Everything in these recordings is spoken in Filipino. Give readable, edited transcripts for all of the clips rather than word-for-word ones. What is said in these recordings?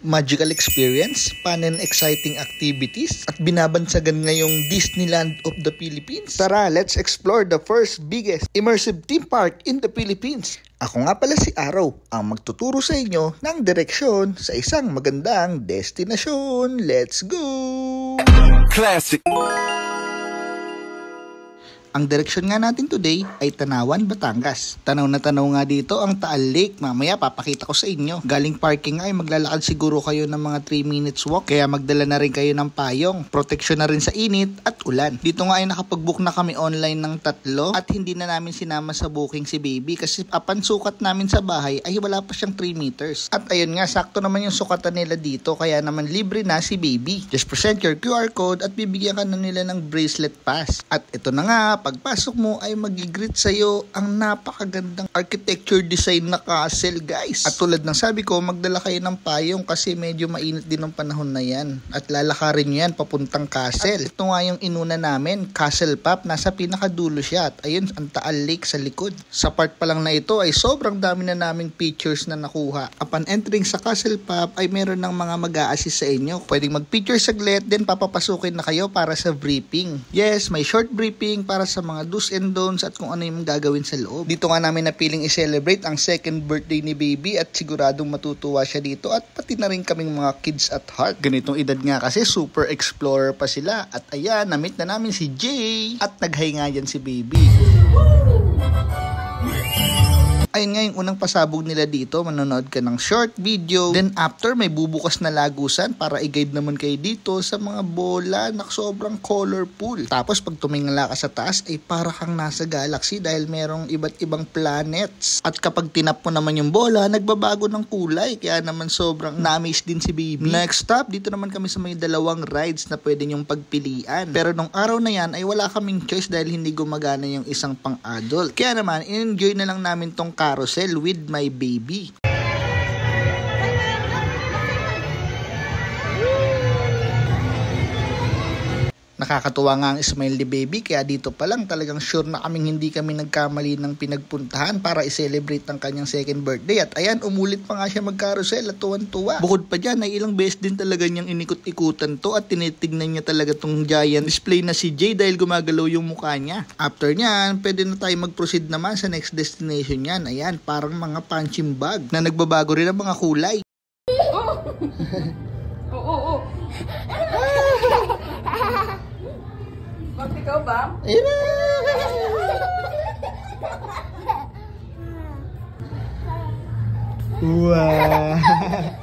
magical experience, fun and exciting activities, at binabansagan ngayong Disneyland of the Philippines. Tara, let's explore the first biggest immersive theme park in the Philippines. Ako nga pala si Araw, ang magtuturo sa inyo ng direksyon sa isang magandang destinasyon. Let's go! Classic! Ang direksyon nga natin today ay Tanawan, Batangas. Tanaw na tanaw nga dito ang Taal Lake. Mamaya papakita ko sa inyo. Galing parking ay maglalakad siguro kayo ng mga 3 minutes walk. Kaya magdala na rin kayo ng payong. Proteksyon na rin sa init at ulan. Dito nga ay nakapag-book na kami online ng 3 at hindi na namin sinama sa booking si baby kasi sukat namin sa bahay ay wala pa siyang 3 meters. At ayun nga, sakto naman yung sukatan nila dito kaya naman libre na si baby. Just present your QR code at bibigyan ka na nila ng bracelet pass. At ito na nga, pagpasok mo ay magigreet sa'yo ang napakagandang architecture design na castle, guys. At tulad ng sabi ko, magdala kayo ng payong kasi medyo mainit din ng panahon na yan. At lalakarin nyo yan papuntang castle. At ito nga yung inuna namin, Castle Pop. Nasa pinakadulo siya. At ayun, ang Taal Lake sa likod. Sa part pa lang na ito ay sobrang dami na naming pictures na nakuha. Upon entering sa Castle Pop ay meron ng mga mag-a-assist sa inyo. Pwedeng mag-picture saglit, then papapasukin na kayo para sa briefing. Yes, may short briefing para sa mga do's and don'ts at kung ano yung gagawin sa loob. Dito nga namin napiling i-celebrate ang second birthday ni baby at siguradong matutuwa siya dito at pati na rin kaming mga kids at heart. Ganitong edad nga kasi super explorer pa sila at ayan, na-meet na namin si Jay at nag-hi nga yan si baby. Ayun nga yung unang pasabog nila dito, manonood ka ng short video. Then after, may bubukas na lagusan para i-guide naman kayo dito sa mga bola na sobrang colorful. Tapos pag tumingala ka sa taas, ay para kang nasa galaxy dahil merong iba't ibang planets. At kapag tinap mo naman yung bola, nagbabago ng kulay. Kaya naman sobrang na-amaze din si baby. Next stop, dito naman kami sa may 2 rides na pwede nyong pagpilian. Pero nung araw na yan, ay wala kaming choice dahil hindi gumagana yung isang pang-adult. Kaya naman, in-enjoy na lang namin tong carousel with my baby. Nakakatuwa nga ang smile ni baby kaya dito pa lang talagang sure na kaming hindi kami nagkamali ng pinagpuntahan para i-celebrate ang kanyang second birthday. At ayan, umulit pa nga siya mag-carousel at tuwan-tuwa. Bukod pa dyan ay ilang beses din talaga niyang inikot-ikutan to at tinitignan niya talaga tong giant display na si Jay dahil gumagalaw yung mukha niya. After nyan, pwede na tayo mag-proceed naman sa next destination niyan. Ayan, parang mga punching bag na nagbabago rin ang mga kulay. Oo. Bakit ikaw ba? Wow.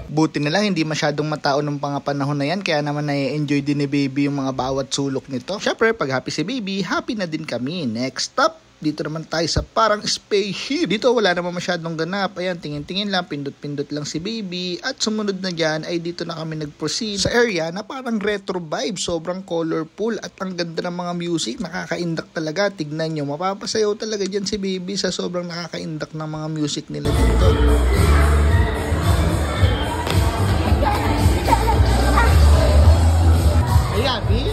Buti na lang hindi masyadong matao ng mga panahon na yan kaya naman na-enjoy din ni baby yung mga bawat sulok nito. Syempre pag happy si baby, happy na din kami. Next stop, dito naman tayo sa parang spaceship. Dito wala naman masyadong ganap. Ayan, tingin-tingin lang, pindot-pindot lang si baby. At sumunod na dyan ay dito na kami nag-proceed sa area na parang retro vibe. Sobrang colorful at ang ganda ng mga music. Nakaka-indak talaga. Tignan nyo, mapapasayaw talaga dyan si baby sa sobrang nakaka-indak ng mga music nila dito. Ay, happy?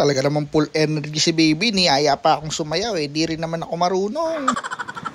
Talaga namang full energy si baby. Niyaya pa akong sumayaw di rin naman ako marunong.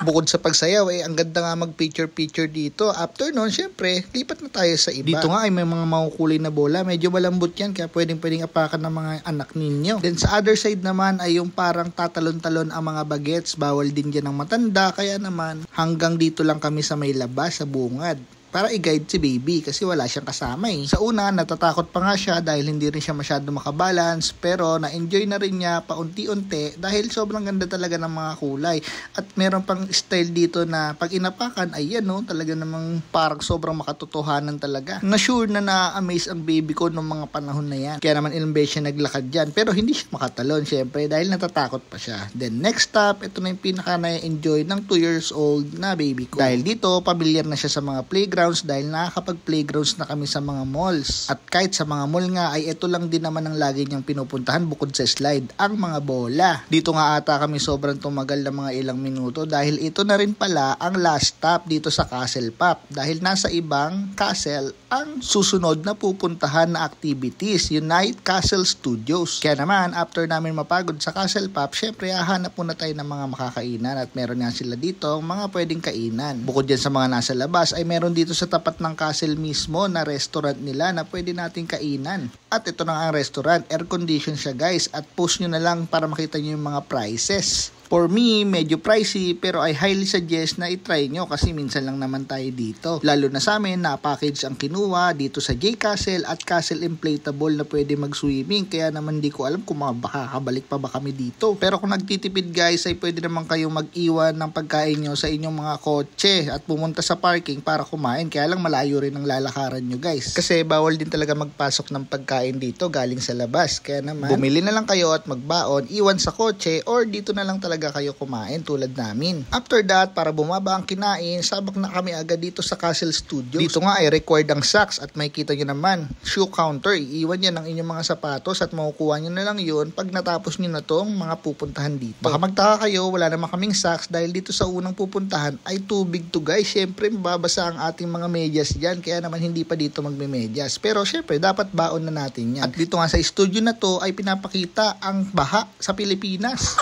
Bukod sa pagsayaw ang ganda nga mag-picture dito. After nun, syempre, lipat na tayo sa iba. Dito nga ay may mga makukulay na bola. Medyo malambot yan kaya pwedeng apakan ng mga anak ninyo. Then sa other side naman ay yung parang tatalon-talon ang mga bagets. Bawal din dyan ng matanda. Kaya naman hanggang dito lang kami sa may labas sa bungad para i-guide si baby kasi wala siyang kasama Sa una, natatakot pa nga siya dahil hindi rin siya masyado makabalance pero na-enjoy na rin niya paunti-unti dahil sobrang ganda talaga ng mga kulay. At meron pang style dito na pag inapakan, ayan talaga namang parang sobrang makatotohanan talaga. Na-sure na na-amaze ang baby ko nung mga panahon na yan. Kaya naman ilang beses siya naglakad dyan pero hindi siya makatalon syempre dahil natatakot pa siya. Then next stop, ito na yung pinaka na-enjoy ng 2 years old na baby ko. Dahil dito, pamilyar na siya sa mga playground playgrounds dahil nakakapag-playgrounds na kami sa mga malls. At kahit sa mga mall nga ay ito lang din naman ang lagi niyang pinupuntahan bukod sa slide, ang mga bola. Dito nga ata kami sobrang tumagal ng mga ilang minuto dahil ito na rin pala ang last stop dito sa Castle Pop dahil nasa ibang castle ang susunod na pupuntahan na activities, Unite Castle Studios. Kaya naman, after namin mapagod sa Castle Pop, syempre hahanap muna tayo ng mga makakainan at meron nga sila dito mga pwedeng kainan. Bukod dyan sa mga nasa labas ay meron dito sa tapat ng castle mismo na restaurant nila na pwede nating kainan. At ito na nga ang restaurant, air condition siya guys at post nyo na lang para makita nyo yung mga prices. For me, medyo pricey pero I highly suggest na itry nyo kasi minsan lang naman tayo dito. Lalo na sa amin, na-package ang kinuha dito sa J Castle at Castle Inflatable na pwede mag-swimming. Kaya naman di ko alam kung makakabalik pa ba kami dito. Pero kung nagtitipid guys, ay pwede naman kayong mag-iwan ng pagkain nyo sa inyong mga kotse at pumunta sa parking para kumain. Kaya lang malayo rin ang lalakaran nyo guys. Kasi bawal din talaga magpasok ng pagkain dito galing sa labas. Kaya naman, bumili na lang kayo at magbaon, iwan sa kotse or dito na lang talaga kayo kumain tulad namin. After that, para bumaba ang kinain, sabak na kami agad dito sa Castle Studios. Dito nga ay required ang socks at makikita nyo naman, shoe counter. Iiwan yan ang inyong mga sapatos at makukuha nyo na lang yun pag natapos nyo na tong mga pupuntahan dito. Baka magtaka kayo, wala naman kaming socks dahil dito sa unang pupuntahan ay tubig to guys. Syempre, mababasa ang ating mga medyas dyan kaya naman hindi pa dito magme-medyas. Pero syempre, dapat baon na natin yan. At dito nga sa studio na to ay pinapakita ang baha sa Pilipinas.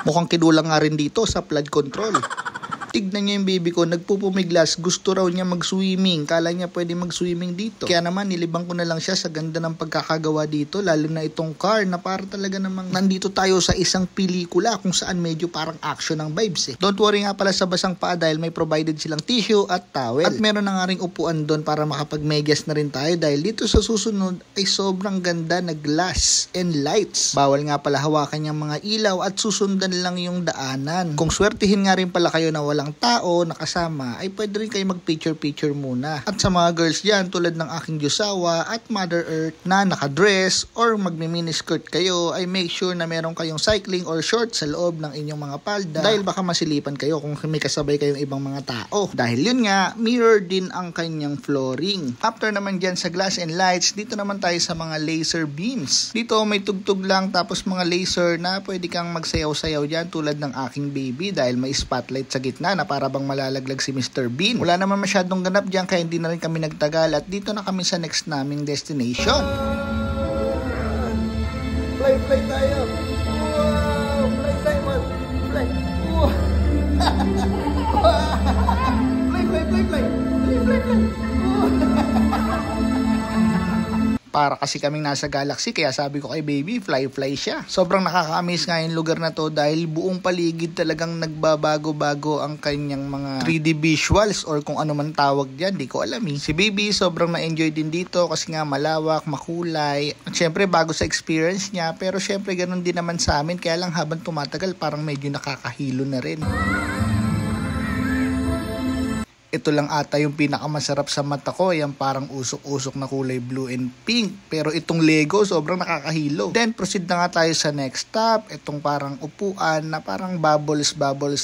Mukhang kinulang nga rin dito sa flood control. Tignan niyo yung baby ko, nagpupumiglas, gusto raw niya mag-swimming, kala niya pwede mag-swimming dito. Kaya naman nilibang ko na lang siya sa ganda ng pagkakagawa dito, lalo na itong car na para talaga namang nandito tayo sa isang pelikula kung saan medyo parang action ang vibes eh. Don't worry nga pala sa basang paa dahil may provided silang tissue at towel. At meron na nga ring upuan doon para makapag-medyas na rin tayo dahil dito sa susunod ay sobrang ganda na glass and lights. Bawal nga pala hawakan yung mga ilaw at susundan lang yung daanan. Kung swertihin nga rin pala kayo na walang tao nakasama ay pwede rin kayo mag-picture muna. At sa mga girls dyan tulad ng aking Diyosawa at Mother Earth na nakadress or magmi-miniskirt kayo ay make sure na meron kayong cycling or shorts sa loob ng inyong mga palda dahil baka masilipan kayo kung may kasabay kayong ibang mga tao. Dahil yun nga, mirror din ang kanyang flooring. After naman dyan sa glass and lights, dito naman tayo sa mga laser beams. Dito may tugtog lang tapos mga laser na pwede kang magsayaw-sayaw dyan tulad ng aking baby dahil may spotlight sa gitna na para bang malalaglag si Mr. Bean. Wala naman masyadong ganap dyan kaya hindi na rin kami nagtagal at dito na kami sa next naming destination. Fly tayo! Wow! Fly Simon! Fly! Wow! Fly! Para kasi kaming nasa galaxy kaya sabi ko kay baby, fly siya. Sobrang nakaka-amaze nga yung lugar na to dahil buong paligid talagang nagbabago-bago ang kanyang mga 3D visuals or kung ano man tawag diyan, di ko alam eh. Si baby sobrang na-enjoy din dito kasi nga malawak, makulay. At syempre bago sa experience niya pero syempre ganun din naman sa amin kaya lang habang tumatagal parang medyo nakakahilo na rin. Ito lang ata yung pinakamasarap sa mata ko, yung parang usok-usok na kulay blue and pink. Pero itong Lego, sobrang nakakahilo. Then, proceed na nga tayo sa next stop. Itong parang upuan na parang bubbles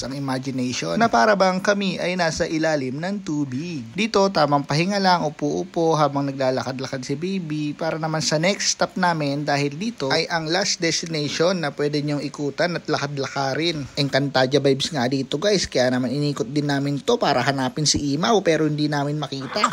ang imagination. Na para bang kami ay nasa ilalim ng tubig. Dito, tamang pahinga lang, upo-upo habang naglalakad-lakad si baby. Para naman sa next stop namin, dahil dito ay ang last destination na pwede nyong ikutan at lakad-lakarin. Encantadia vibes nga dito guys, kaya naman inikot din namin to para hanapin si Imaw pero hindi namin makita.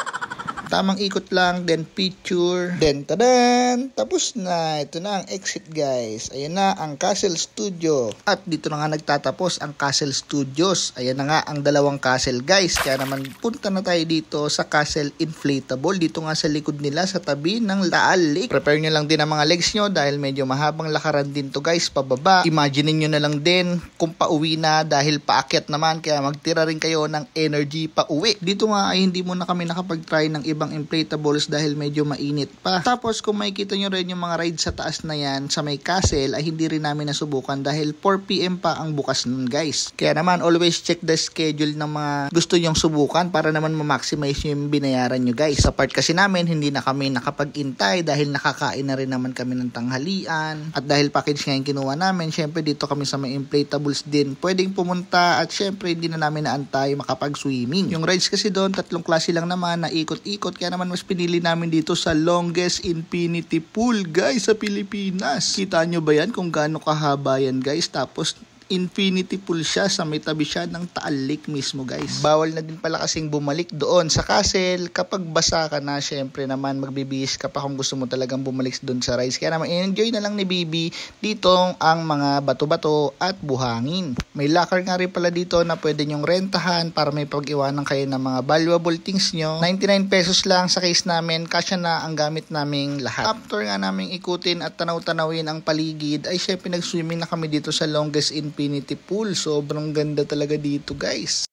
Tamang ikot lang, then picture, then tadan! Tapos na, ito na ang exit guys. Ayan na ang Castle Studio. At dito na nga nagtatapos ang Castle Studios. Ayan na nga ang dalawang castle guys. Kaya naman punta na tayo dito sa Castle Inflatable. Dito nga sa likod nila sa tabi ng Taal Lake. Prepare nyo lang din ang mga legs nyo dahil medyo mahabang lakaran din to guys pababa. Imagine nyo na lang din kung pauwi na dahil paakyat naman. Kaya magtira rin kayo ng energy pauwi. Dito nga ay hindi muna kami nakapag-try ng iba ibang inflatables dahil medyo mainit pa. Tapos kung makikita nyo rin yung mga ride sa taas na yan sa may castle ay hindi rin namin nasubukan dahil 4 PM pa ang bukas nun guys. Kaya naman always check the schedule ng mga gusto nyong subukan para naman ma-maximize yung binayaran nyo guys. Sa part kasi namin hindi na kami nakapag-intay dahil nakakain na rin naman kami ng tanghalian. At dahil package nga yung kinuha namin, syempre dito kami sa may inflatables din pwedeng pumunta at syempre hindi na namin naantay makapag-swimming. Yung rides kasi doon, 3 klase lang naman na ikot-ikot kaya naman mas pinili namin dito sa longest infinity pool guys sa Pilipinas. Kita nyo ba yan kung gaano kahaba yan guys? Tapos infinity pool siya sa may tabi siya ng Taal Lake mismo guys. Bawal na din pala kasing bumalik doon sa castle kapag basa ka na. Syempre naman magbibihis ka pa kung gusto mo talagang bumalik doon sa rides. Kaya naman enjoy na lang ni Bibi dito ang mga bato-bato at buhangin. May locker nga rin pala dito na pwede nyong rentahan para may pag-iwanan kayo ng mga valuable things nyo. 99 pesos lang sa case namin, kasya na ang gamit naming lahat. After nga naming ikutin at tanaw-tanawin ang paligid ay syempre nag-swimming na kami dito sa longest infinity pool. Sobrang ganda talaga dito guys.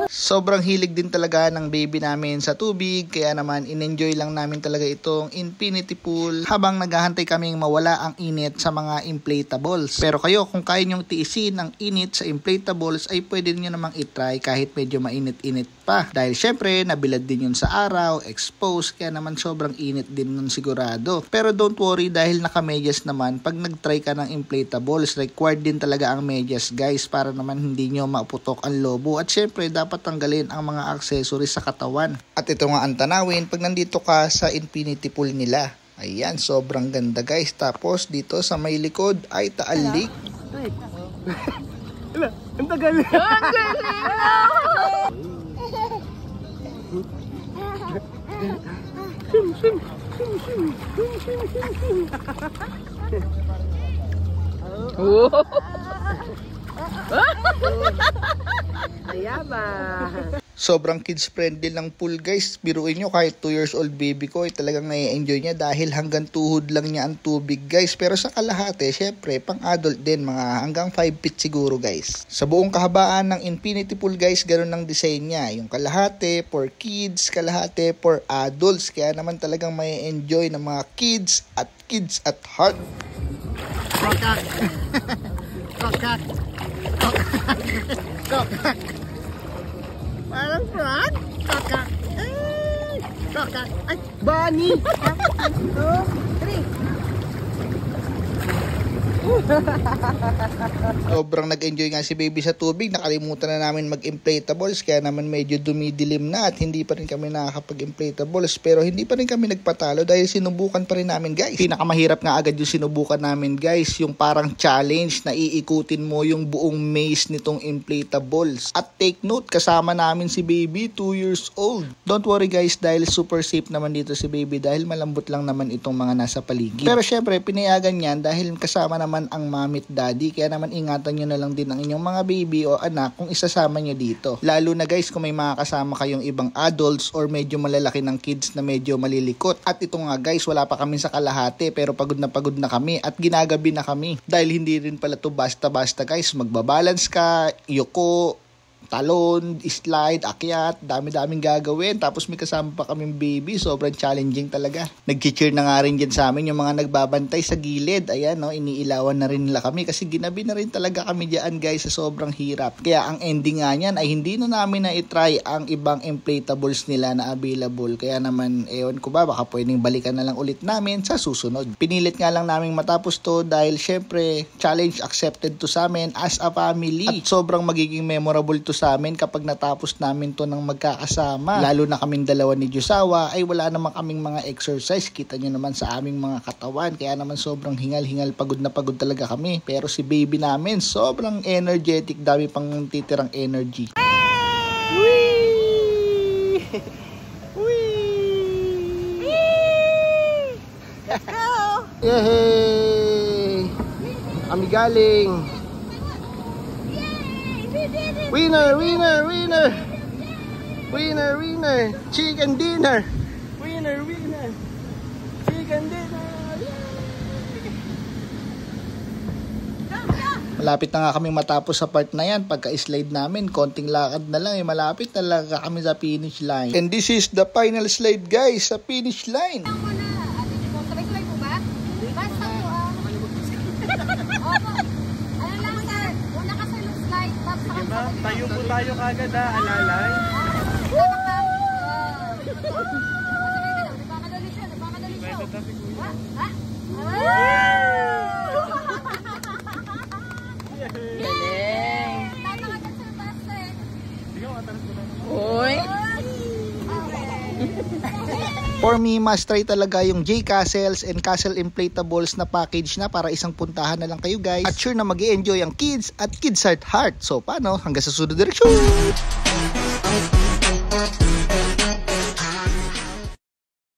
Sobrang hilig din talaga ng baby namin sa tubig kaya naman in-enjoy lang namin talaga itong infinity pool habang naghahantay kaming mawala ang init sa mga inflatables. Pero kayo kung kaya nyong tiisin ang init sa inflatables ay pwede nyo namang itry kahit medyo mainit-init pa. Dahil syempre nabilad din yun sa araw, exposed, kaya naman sobrang init din nun sigurado. Pero don't worry dahil naka-medyas naman pag nag-try ka ng inflatables, required din talaga ang medyas guys para naman hindi nyo maputok ang lobo. At syempre dapat tanggalin ang mga accessories sa katawan. At ito nga ang tanawin pag nandito ka sa infinity pool nila. Ayan, sobrang ganda guys. Tapos dito sa may likod ay Taal Lake. Ala, ang tagal. Ang galing! Sobrang kids friendly lang pool guys. Biruin nyo kahit 2 years old baby ko ay talagang nai-enjoy niya dahil hanggang tuhod lang niya ang tubig guys. Pero sa kalahati syempre pang adult din, mga hanggang 5 feet siguro guys. Sa buong kahabaan ng infinity pool guys, ganun ang design niya. Yung kalahati for kids, kalahati for adults. Kaya naman talagang may enjoy ng mga kids at heart. Kokak. Kokak. Kokak. Parang frog. Kokak. Ay, kokak. Ay, bunny. 1, 2, 3. Sobrang nag-enjoy nga si baby sa tubig. Nakalimutan na namin mag-inflatables kaya naman medyo dumidilim na at hindi pa rin kami nakakapag-inflatables. Pero hindi pa rin kami nagpatalo dahil sinubukan pa rin namin guys. Pinakamahirap nga agad yung sinubukan namin guys, yung parang challenge na iikutin mo yung buong maze nitong inflatables. At take note, kasama namin si baby, 2 years old. Don't worry guys dahil super safe naman dito si baby dahil malambot lang naman itong mga nasa paligid. Pero syempre pinayagan yan dahil kasama naman ang mommy at daddy, kaya naman ingatan nyo na lang din ang inyong mga baby o anak kung isasama nyo dito. Lalo na guys kung may mga kasama kayong ibang adults or medyo malalaki ng kids na medyo malilikot. At ito nga guys, wala pa kami sa kalahati pero pagod na kami at ginagabi na kami. Dahil hindi rin pala to basta-basta guys, magbabalance ka, yuko, talon, slide, akyat, dami-daming gagawin. Tapos may kasama pa kaming baby, sobrang challenging talaga. Nag-cheer na nga rin dyan sa amin yung mga nagbabantay sa gilid. Ayan no, iniilawan na rin nila kami kasi ginabi na rin talaga kami dyan guys sa sobrang hirap. Kaya ang ending nga niyan ay hindi na namin na itry ang ibang inflatables nila na available. Kaya naman, ewan ko ba, baka pwedeng balikan na lang ulit namin sa susunod. Pinilit nga lang namin matapos to dahil syempre challenge accepted to sa amin as a family. At sobrang magiging memorable to sa amin kapag natapos namin to ng magkakasama. Lalo na kaming dalawa ni Josawa ay wala naman kaming mga exercise. Kita nyo naman sa aming mga katawan. Kaya naman sobrang hingal-hingal, pagod na pagod talaga kami. Pero si baby namin sobrang energetic, dami pang titirang energy. Whee! Whee! Let's go! Yay! Kami galing! Winner, winner, winner! Winner, winner! Chicken dinner! Winner, winner! Chicken dinner! Malapit na nga kami matapos sa part na yan. Pagka-slide namin, konting lakad na lang. Malapit talaga kami sa finish line. And this is the final slide guys, sa finish line. Sabay-sabay po ba? Basta po Opo. Ano lang sir, una ka sa slide, tapos Diba? Tayo po tayo kagad alalay. Nagpamadali siya. Ha? Galing. Tatawa ka sa taas eh. Sige, matalas ko lang. Uy. For me, must try talaga yung J Castles and Castle Inflatables na package na para isang puntahan na lang kayo guys. At sure na mag-i-enjoy ang kids at kids at heart. So paano? Hanggang sa sunod direksyon!